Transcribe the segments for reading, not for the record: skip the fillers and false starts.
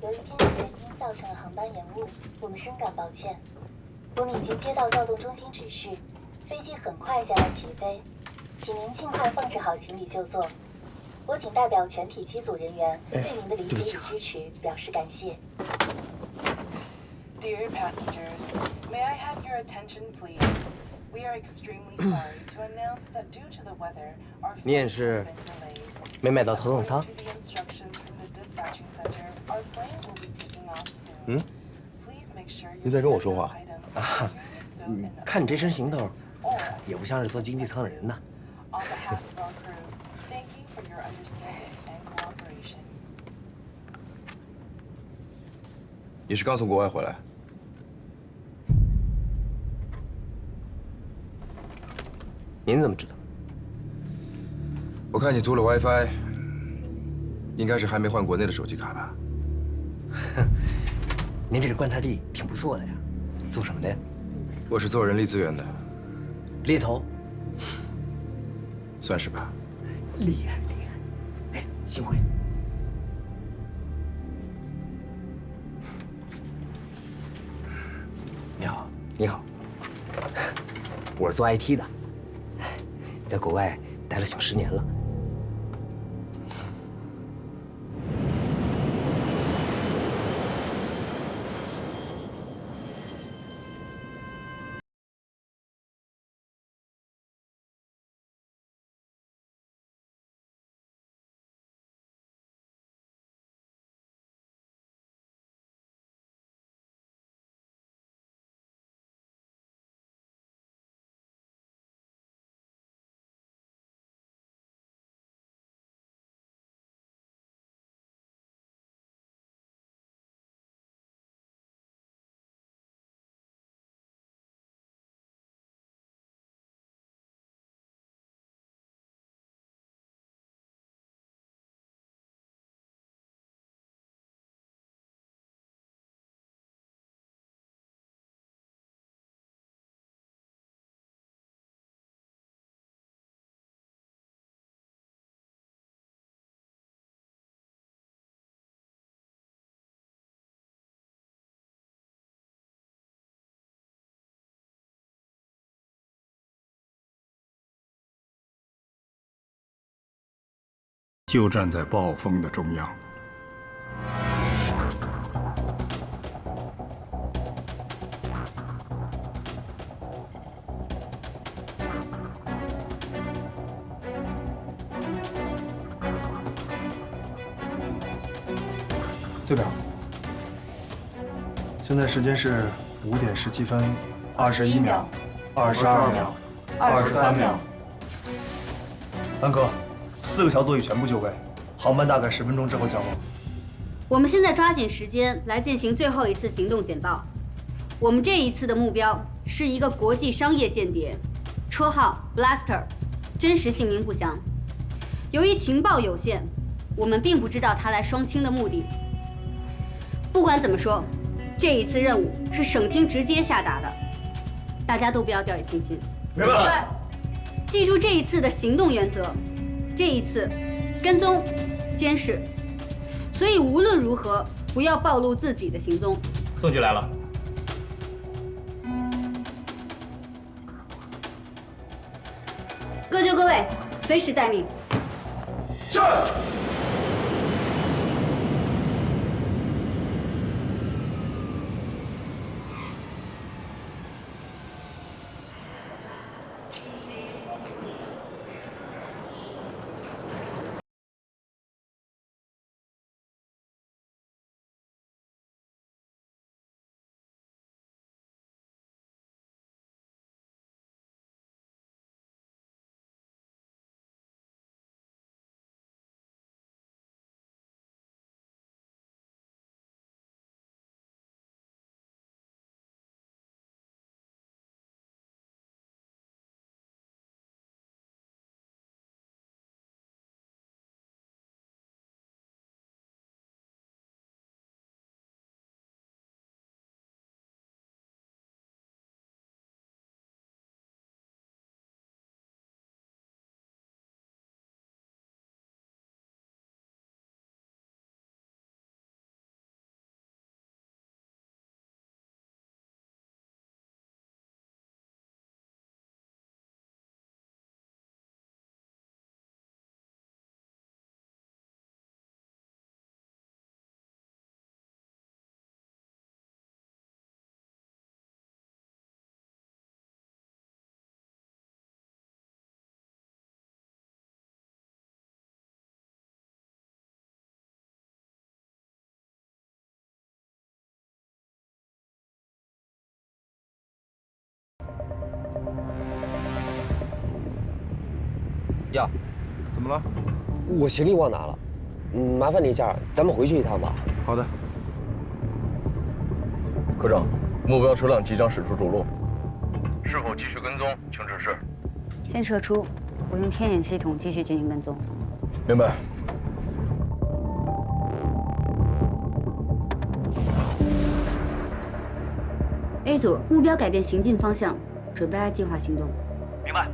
由于天气原因造成了航班延误，我们深感抱歉。我们已经接到调动中心指示，飞机很快将要起飞，请您尽快放置好行李就座。我仅代表全体机组人员对您的理解与支持表示感谢。Dear passengers, may I have your attention, please? We are extremely sorry to announce that due to the weather, our flight has 你也 been 是 delayed. 没买到头等舱 According to the instructions from the dispatching center, our plane will be taking off soon. 嗯 Please make sure 你在跟我说话 items 啊？ are securely stowed in the 看你这身行头， or 也不像是坐经济舱的人呐。 On behalf of our crew, thank you for your understanding and cooperation. 你是刚从国外回来？您怎么知道？我看你租了 WiFi，应该是还没换国内的手机卡吧？您这个观察力挺不错的呀。做什么的呀？我是做人力资源的，猎头。算是吧。厉害厉害。哎，幸会。你好，你好。我是做 IT 的，在国外待了小10年了。就站在暴风的中央。队长，现在时间是5点17分21秒、22秒、23秒。安哥，4个小座椅全部就位，航班大概10分钟之后降落。我们现在抓紧时间来进行最后一次行动简报。我们这一次的目标是一个国际商业间谍，绰号 Blaster， 真实姓名不详。由于情报有限，我们并不知道他来双清的目的。不管怎么说，这一次任务是省厅直接下达的，大家都不要掉以轻心。明白。记住这一次的行动原则，这一次跟踪、监视，所以无论如何不要暴露自己的行踪。宋局来了。各就各位，随时待命。是。呀，怎么了？我行李忘拿了，麻烦你一下，咱们回去一趟吧。好的。科长，目标车辆即将驶出主路，是否继续跟踪，请指示。先撤出，我用天眼系统继续进行跟踪。明白。 A 组目标改变行进方向，准备按计划行动。明白。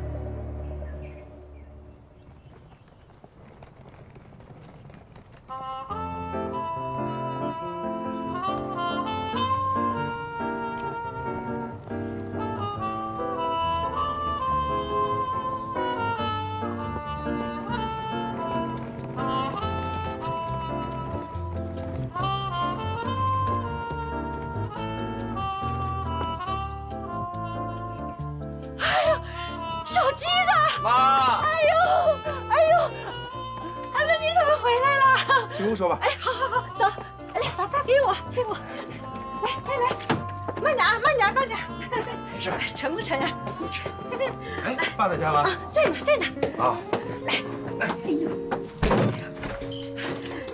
小鸡子，妈！哎呦，儿子你怎么回来了？进屋说吧。哎，好，走，来，宝宝给我，来，慢点啊，慢点。没事。沉不沉呀？不沉。哎，爸在家吗？在呢。啊，来，哎呦，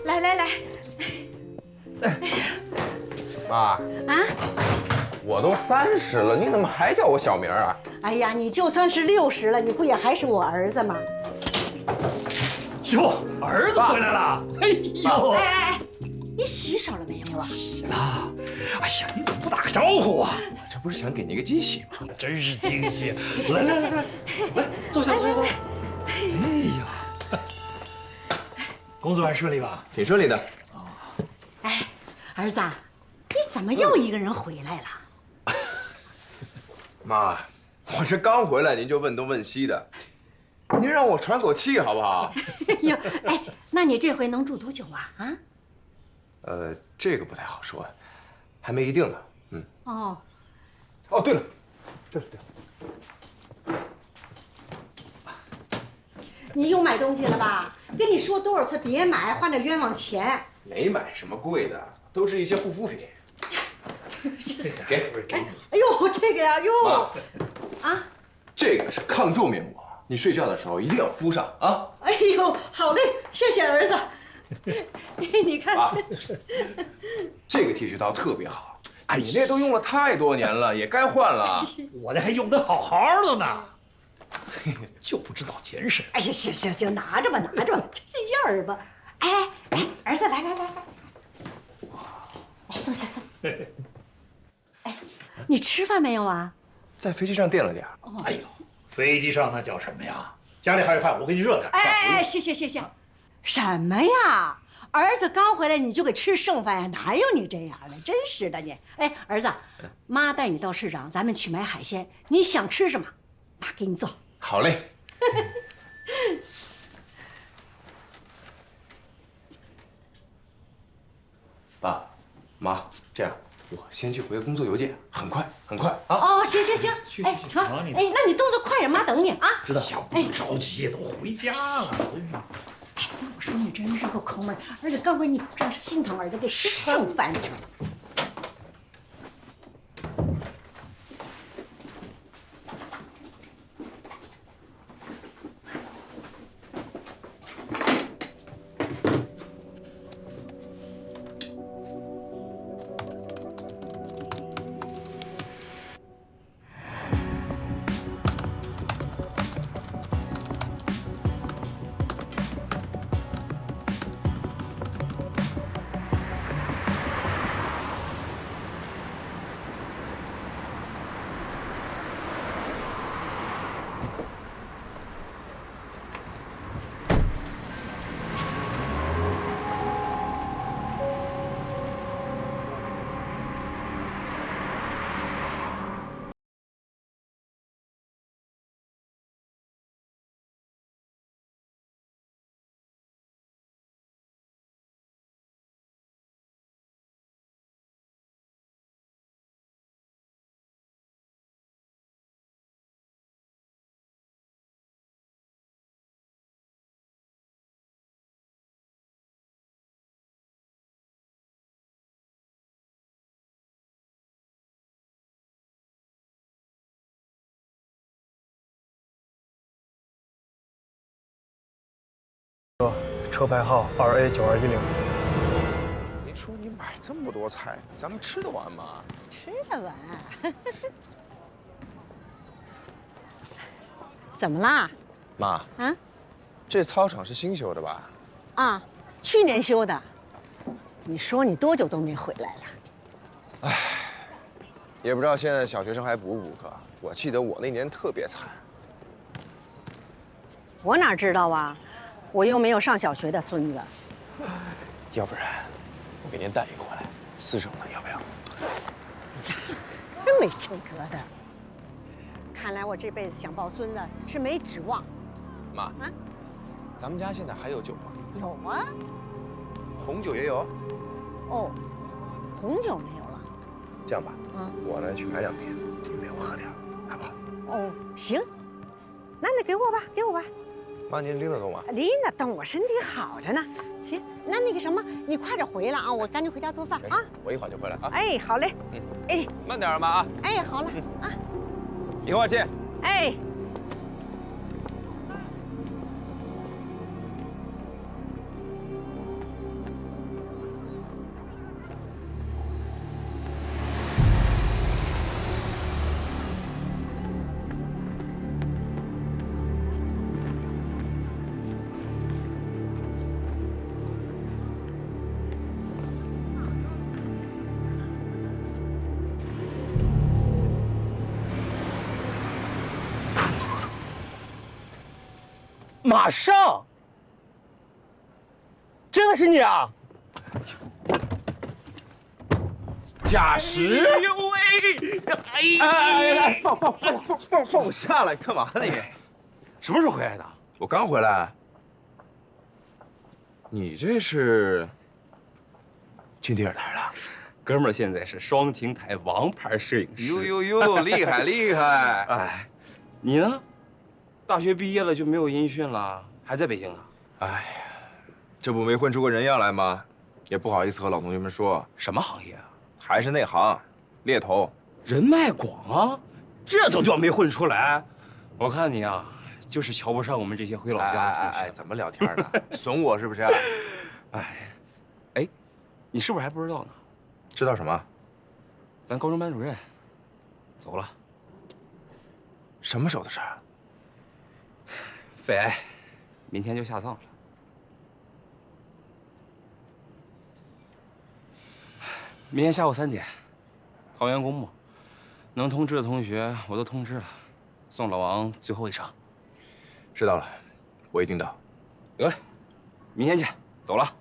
来，妈啊，我都30了，你怎么还叫我小名啊？哎呀，你就算是60了，你不也还是我儿子吗？哟，儿子回来了！哎呦，哎，你洗手了没有啊？洗了。哎呀，你怎么不打个招呼啊？我这不是想给你个惊喜吗？真是惊喜！来，坐下。哎呀，工作还顺利吧？挺顺利的。哎，儿子，你怎么又一个人回来了？妈，我这刚回来您就问东问西的，您让我喘口气好不好？哟，哎，那你这回能住多久啊？啊？这个不太好说，还没一定呢。哦，对了，你又买东西了吧？跟你说多少次别买，花那冤枉钱。没买什么贵的，都是一些护肤品。给，哎呦，这个呀，哟，啊，这个是抗皱面膜，你睡觉的时候一定要敷上啊。哎呦，好嘞，谢谢儿子。你看这个剃须刀特别好，哎，你那都用了太多年了，也该换了。我那还用得好好的呢，就不知道节省。哎呀，行，拿着吧，这样儿吧。哎，儿子，来，来，坐下。哎，你吃饭没有啊？在飞机上垫了点。哎呦，飞机上那叫什么呀？家里还有饭，我给你热点。哎，谢。什么呀？儿子刚回来你就给吃剩饭呀？哪有你这样的？真是的你！哎，儿子，妈带你到市场，咱们去买海鲜，你想吃什么，妈给你做。好嘞。爸，妈，这样我先去回个工作邮件，很快啊。哦，行。哎，成。哎，那你动作快点，妈等你啊。知道。不着急，都回家了，真是。哎，我说你真是个抠门，而且刚回你这心疼儿子给吃剩饭去了。车牌号2A9210。你说你买这么多菜，咱们吃得完吗？吃得完。怎么啦？妈，啊？这操场是新修的吧？啊，去年修的。你说你多久都没回来了？唉，也不知道现在小学生还补不补课。我记得我那年特别惨。我哪知道啊？我又没有上小学的孙子。要不然，我给您带一个回来，私生的，要不要？呀，真没正格的。看来我这辈子想抱孙子是没指望。妈，啊，咱们家现在还有酒吗？有啊。红酒也有。哦，红酒没有了。这样吧，我呢去买2瓶，你陪我喝点，好不好？哦，行。那你给我吧，给我吧。妈，您拎得动吗？拎得动，我身体好着呢。行，那个什么，你快点回来啊，我赶紧回家做饭啊。我一会儿就回来啊。哎，好嘞。哎，慢点妈啊。哎，好了啊。一会儿见。哎。马上！真的是你啊！贾石！哎呦喂！哎，放我下来，干嘛呢你？什么时候回来的？我刚回来。你这是进电视台了？哥们儿现在是双擎台王牌摄影师。呦，厉害厉害！哎，你呢？大学毕业了就没有音讯了，还在北京啊？哎呀，这不没混出个人样来吗？也不好意思和老同学们说。什么行业啊？还是内行，猎头。人脉广啊，这都叫没混出来？我看你啊，就是瞧不上我们这些回老家的同学。哎，怎么聊天呢？损我是不是？哎，你是不是还不知道呢？知道什么？咱高中班主任走了。什么时候的事儿？肺癌，明天就下葬了。明天下午3点，桃园公墓，能通知的同学我都通知了，送老王最后一程。知道了，我一定到。得嘞，明天见，走了。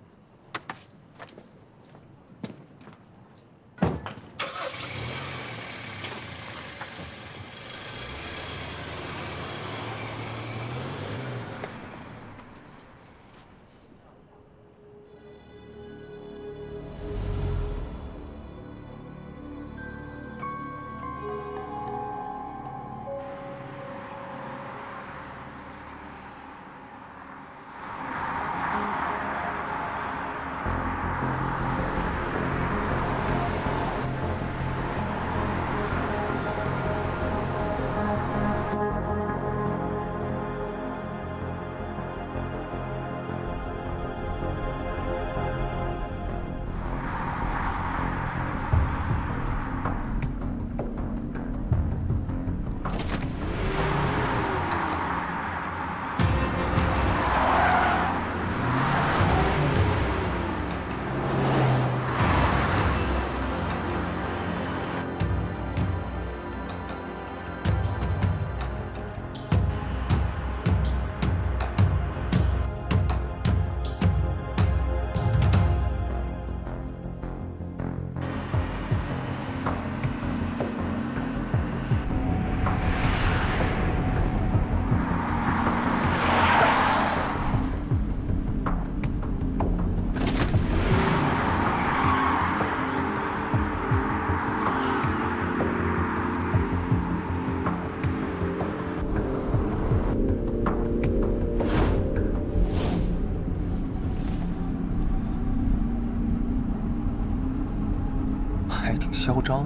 还挺嚣张。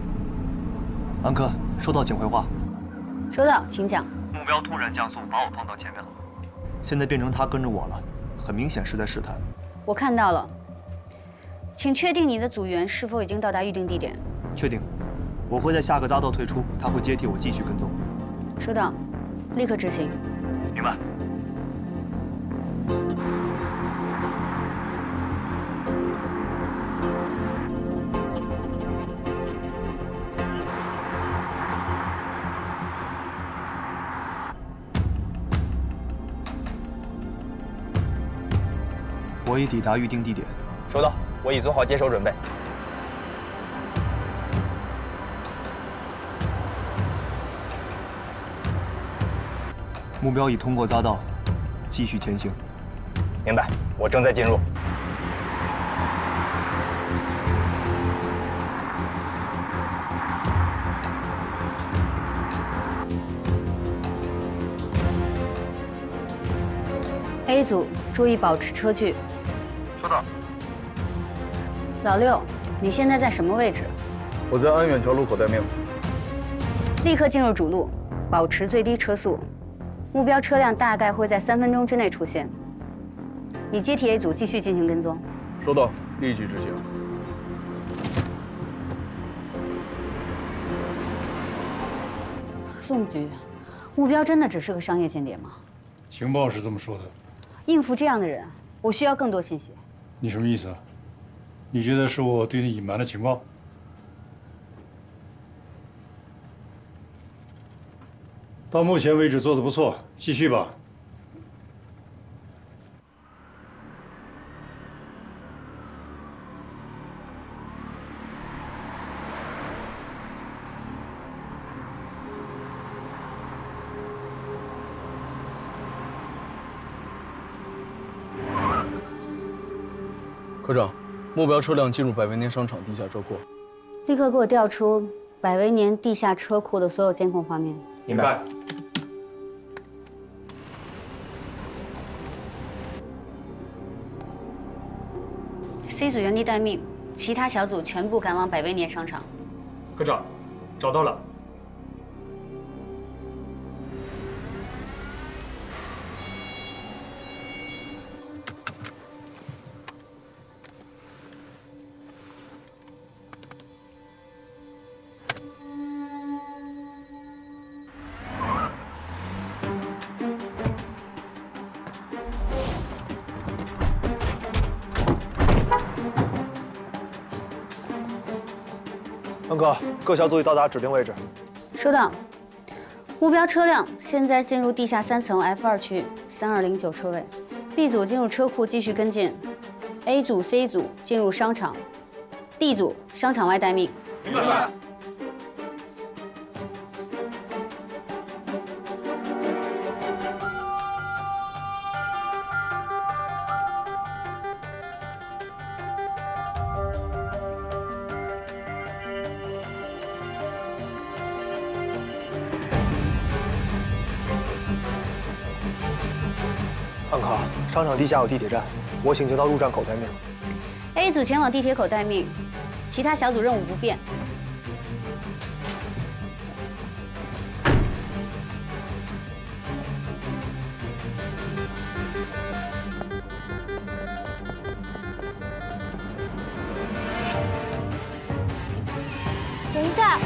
安克，收到，请回话。收到，请讲。目标突然降速，把我撞到前面了。现在变成他跟着我了，很明显是在试探。我看到了，请确定你的组员是否已经到达预定地点。确定，我会在下个匝道退出，他会接替我继续跟踪。收到，立刻执行。明白。我已抵达预定地点。收到，我已做好接手准备。目标已通过匝道，继续前行。明白，我正在进入。A 组注意保持车距。收到。老六，你现在在什么位置？我在安远桥路口待命。立刻进入主路，保持最低车速。目标车辆大概会在3分钟之内出现。你接替 A 组继续进行跟踪。收到，立即执行。宋局，目标真的只是个商业间谍吗？情报是这么说的。应付这样的人，我需要更多信息。你什么意思啊？你觉得是我对你隐瞒了情报？到目前为止做得不错，继续吧。科长，目标车辆进入百威年商场地下车库。立刻给我调出百威年地下车库的所有监控画面。明白。C 组原地待命，其他小组全部赶往百威年商场。科长，找到了。恩哥，各小组已到达指定位置。收到。目标车辆现在进入地下3层 F2区3209车位。B 组进入车库继续跟进。A 组、C 组进入商场。D 组商场外待命。明白。安卡，商场地下有地铁站，我请求到入站口待命。A 组前往地铁口待命，其他小组任务不变。等一下，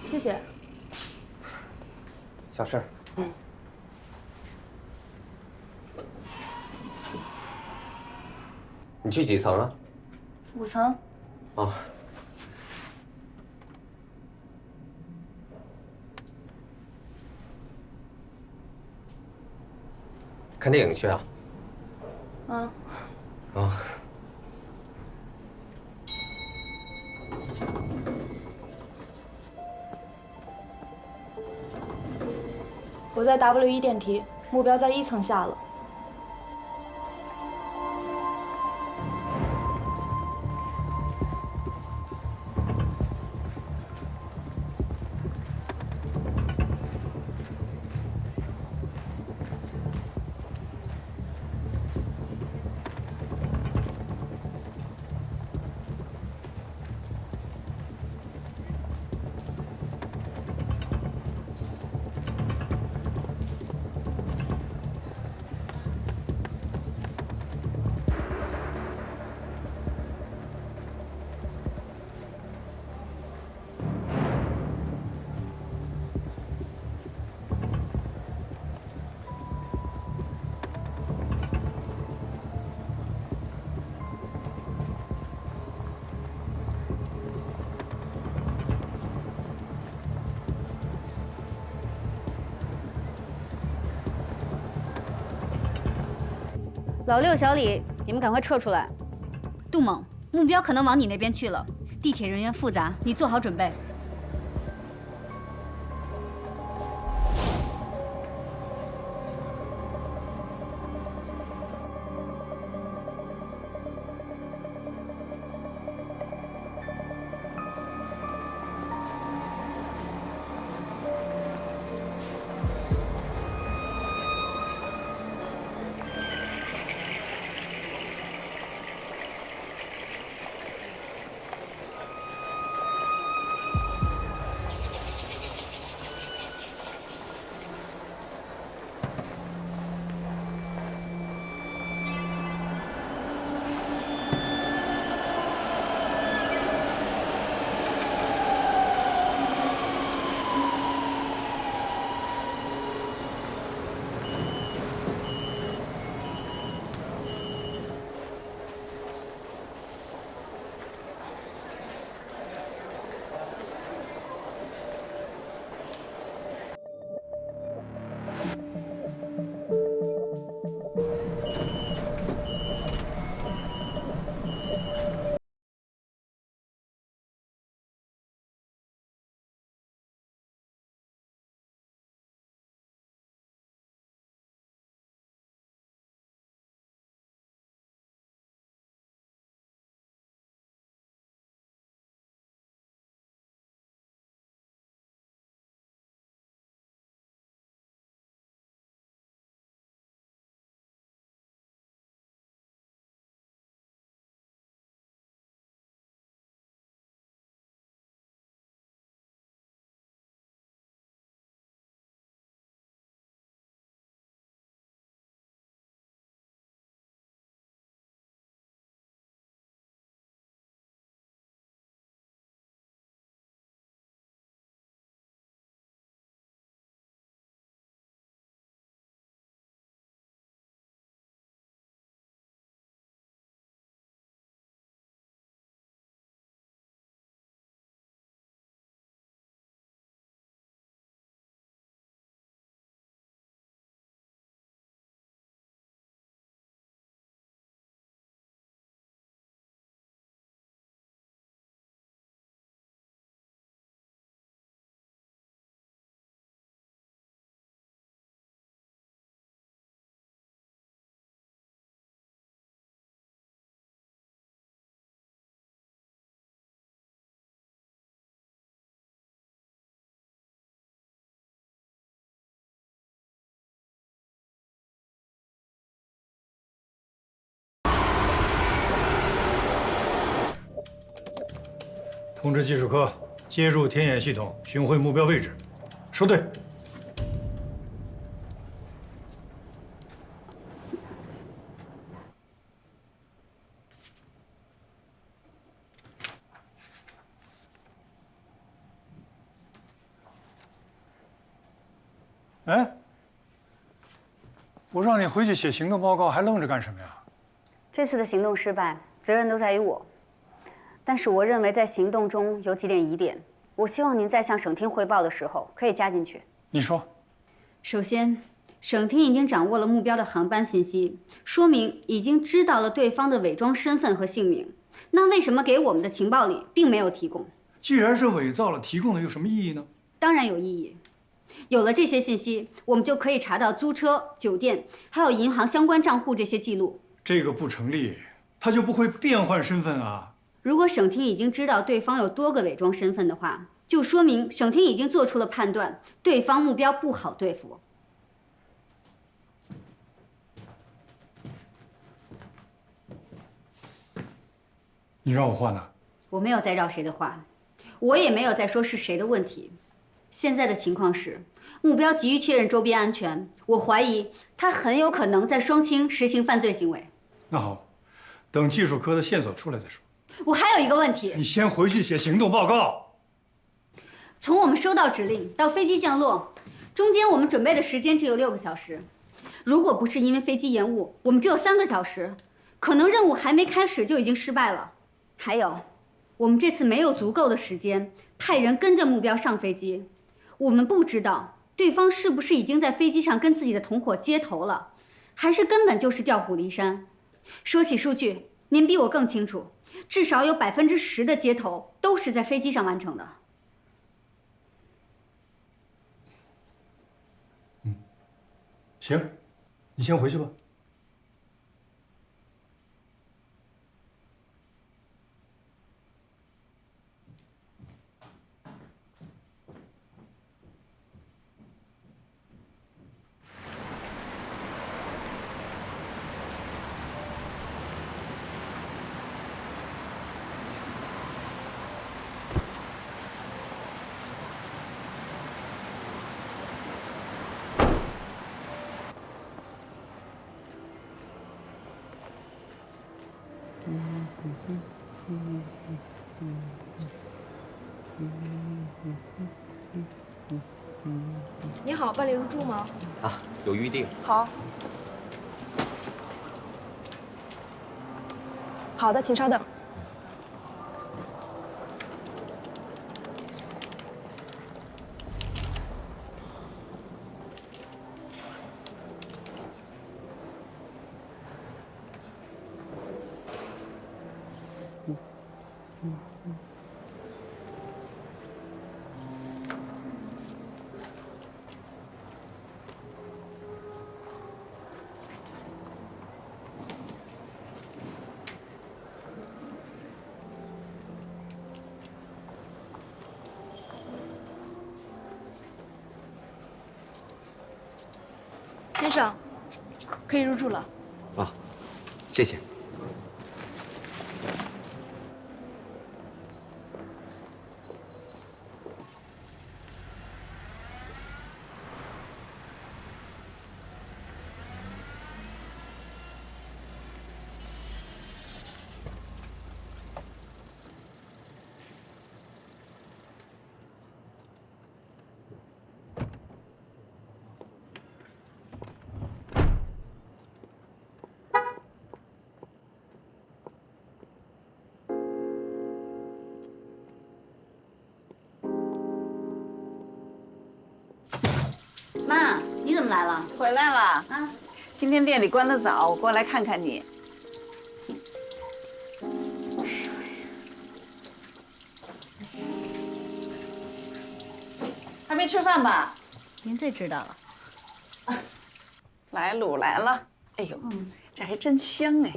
谢谢。小事儿。你去几层啊5层。哦。看电影去啊？嗯。哦。我在 W1电梯，目标在1层下了。老六、小李，你们赶快撤出来。杜猛，目标可能往你那边去了，地铁人员复杂，你做好准备。通知技术科接入天眼系统，寻回目标位置。收队。哎，我让你回去写行动报告，还愣着干什么呀？这次的行动失败，责任都在于我。但是我认为在行动中有几点疑点，我希望您在向省厅汇报的时候可以加进去。你说。首先，省厅已经掌握了目标的航班信息，说明已经知道了对方的伪装身份和姓名。那为什么给我们的情报里并没有提供？既然是伪造了，提供的有什么意义呢？当然有意义。有了这些信息，我们就可以查到租车、酒店，还有银行相关账户这些记录。这个不成立，他就不会变换身份啊。如果省厅已经知道对方有多个伪装身份的话，就说明省厅已经做出了判断，对方目标不好对付。你让我画呢？我没有在绕谁的话，我也没有在说是谁的问题。现在的情况是，目标急于确认周边安全，我怀疑他很有可能在双清实行犯罪行为。那好，等技术科的线索出来再说。我还有一个问题，你先回去写行动报告。从我们收到指令到飞机降落，中间我们准备的时间只有6个小时。如果不是因为飞机延误，我们只有3个小时，可能任务还没开始就已经失败了。还有，我们这次没有足够的时间派人跟着目标上飞机，我们不知道对方是不是已经在飞机上跟自己的同伙接头了。还是根本就是调虎离山？说起数据，您比我更清楚，至少有10%的接头都是在飞机上完成的。行，你先回去吧。你好，办理入住吗？啊，有预定。好。好的，请稍等。先生，可以入住了。啊，谢谢。妈，你怎么来了？回来了啊！今天店里关得早，我过来看看你。还没吃饭吧？您最知道了。来，卤来了。哎呦，这还真香哎！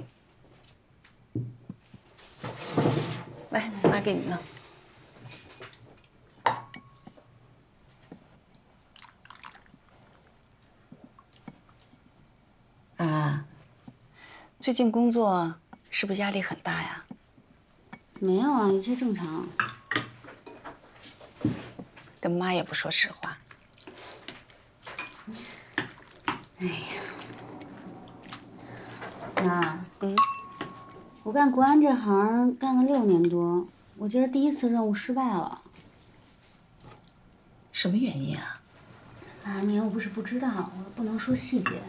来，妈给你弄。啊，最近工作是不是压力很大呀？没有啊，一切正常。跟妈也不说实话。哎呀，妈，我干国安这行干了6年多，我今儿第1次任务失败了。什么原因啊？妈，你又不是不知道，我不能说细节。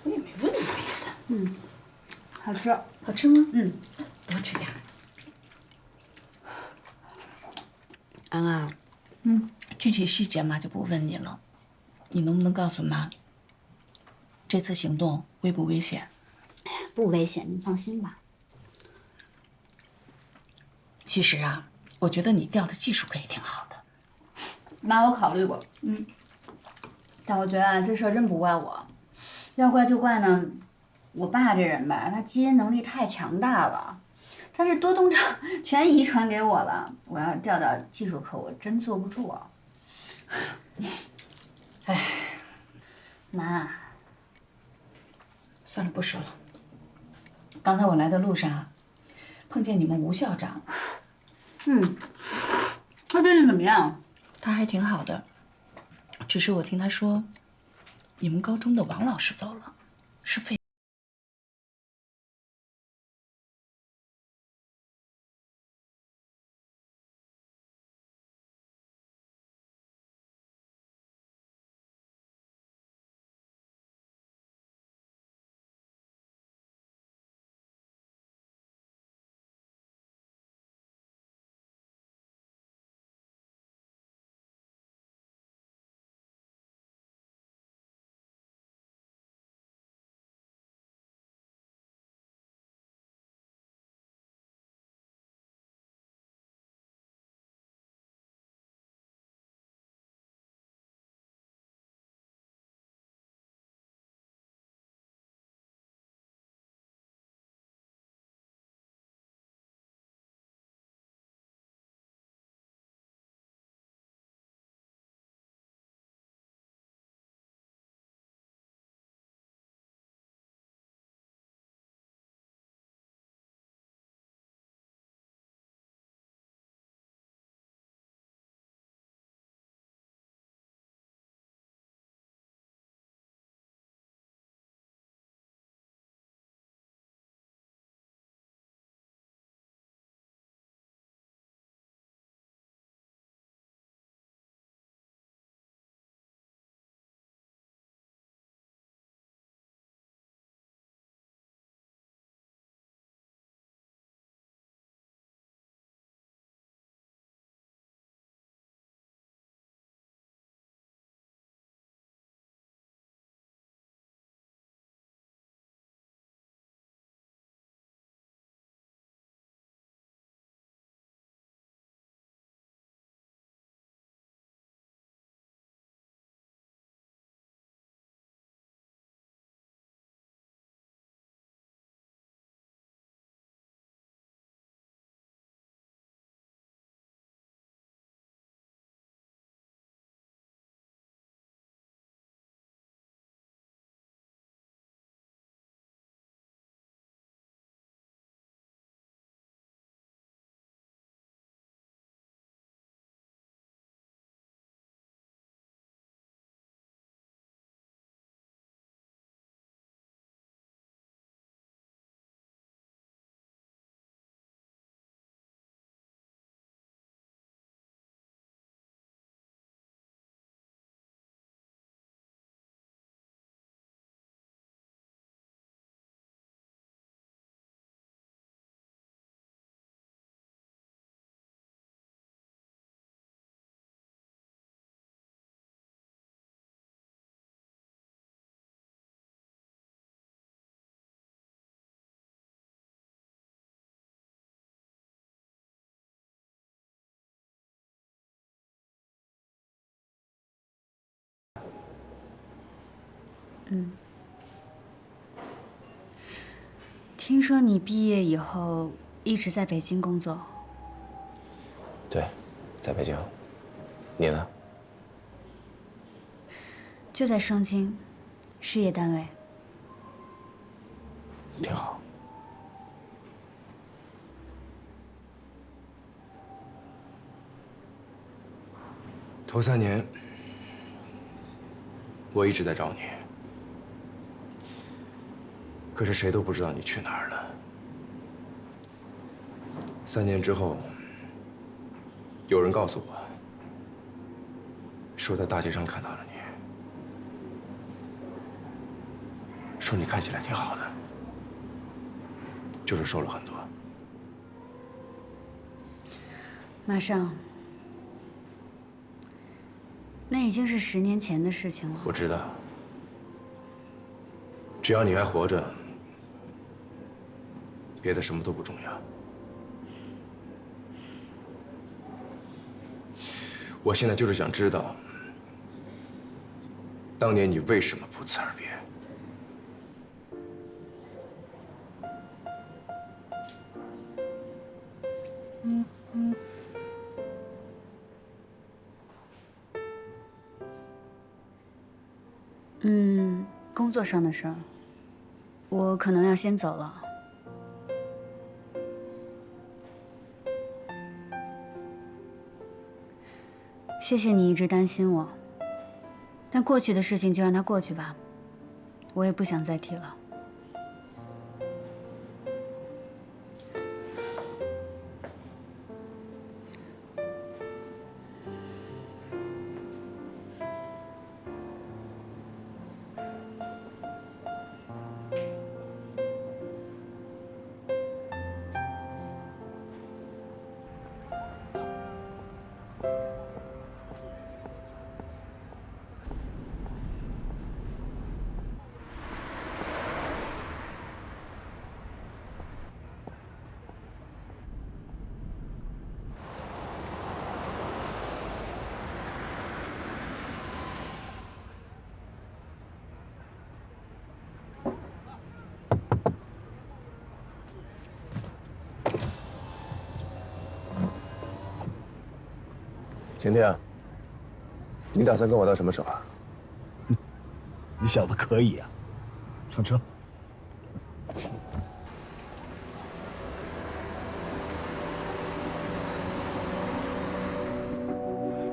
我也没问你意思。好吃，好吃吗？多吃点。安安，具体细节妈就不问你了，你能不能告诉妈，这次行动危不危险？不危险，您放心吧。其实啊，我觉得你调的技术可以挺好的。妈，我考虑过，但我觉得啊，这事儿真不怪我，要怪就怪呢，我爸这人吧，他基因能力太强大了，他这多动症全遗传给我了，我要调到技术科，我真坐不住啊。哎，妈，算了，不说了。刚才我来的路上，碰见你们吴校长。他对你怎么样？他还挺好的，只是我听他说，你们高中的王老师走了，是肺。听说你毕业以后一直在北京工作。对，在北京。你呢？就在双京，事业单位。挺好。头3年，我一直在找你，可是谁都不知道你去哪儿了。3年之后，有人告诉我，说在大街上看到了你，说你看起来挺好的，就是瘦了很多。马上。那已经是10年前的事情了。我知道，只要你还活着，别的什么都不重要。我现在就是想知道，当年你为什么不辞而别？工作上的事儿，我可能要先走了。谢谢你一直担心我，但过去的事情就让它过去吧，我也不想再提了。晴天，你打算跟我到什么时候啊？你小子可以啊！上车。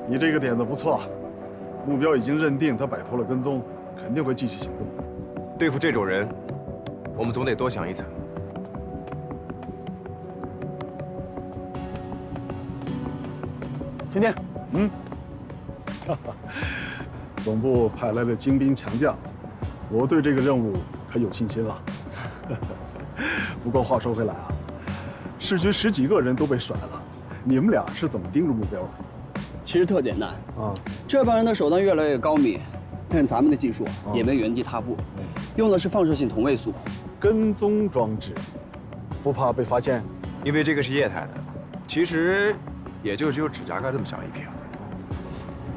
你这个点子不错，目标已经认定，他摆脱了跟踪，肯定会继续行动。对付这种人，我们总得多想一层。晴天，总部派来的精兵强将，我对这个任务可有信心了。不过话说回来啊，市局10几个人都被甩了，你们俩是怎么盯住目标的？其实特简单啊，这帮人的手段越来越高明，但咱们的技术也没原地踏步，用的是放射性同位素跟踪装置，不怕被发现？因为这个是液态的，其实也就只有指甲盖这么小一瓶。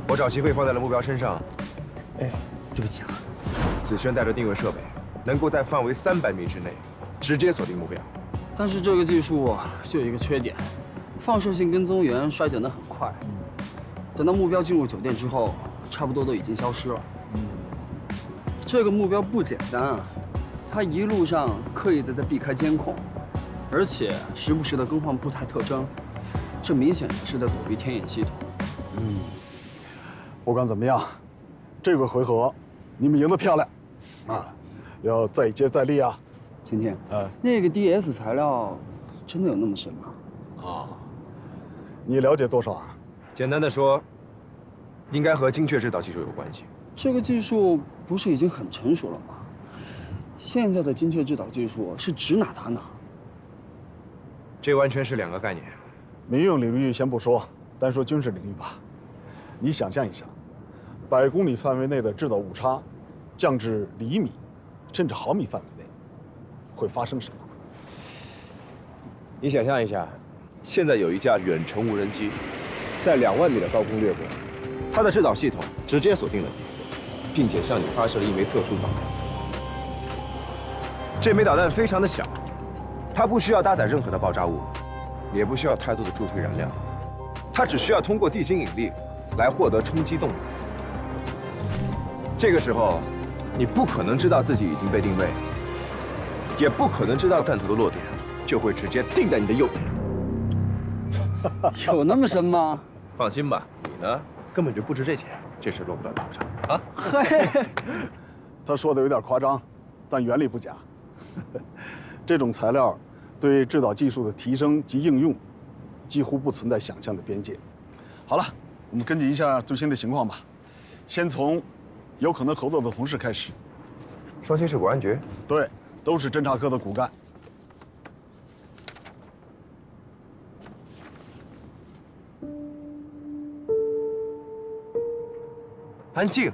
我找齐慧放在了目标身上。哎，对不起啊。子轩带着定位设备，能够在范围300米之内直接锁定目标。但是这个技术就有一个缺点，放射性跟踪源衰减得很快。等到目标进入酒店之后，差不多都已经消失了。这个目标不简单啊，他一路上刻意的在避开监控，而且时不时的更换步态特征，这明显的是在躲避天眼系统。不管怎么样，这个回合你们赢得漂亮，啊，要再接再厉啊！晴天，那个 DS 材料真的有那么深吗？啊，你了解多少啊？简单的说，应该和精确制导技术有关系。这个技术不是已经很成熟了吗？现在的精确制导技术是指哪打哪。这完全是2个概念。民用领域先不说，单说军事领域吧。你想象一下，100公里范围内的制导误差降至厘米，甚至毫米范围内，会发生什么？你想象一下，现在有一架远程无人机，在2万米的高空掠过，它的制导系统直接锁定了你，并且向你发射了一枚特殊导弹。这枚导弹非常的小，它不需要搭载任何的爆炸物，也不需要太多的助推燃料，它只需要通过地心引力来获得冲击动力。这个时候，你不可能知道自己已经被定位，也不可能知道弹头的落点，就会直接定在你的右边。有那么深吗？放心吧，你呢根本就不值这钱，这事落不到你头上啊。嘿，他说的有点夸张，但原理不假。这种材料对制导技术的提升及应用，几乎不存在想象的边界。好了，我们跟进一下最新的情况吧。先从有可能合作的同事开始。双溪市国安局？对，都是侦察科的骨干。安静。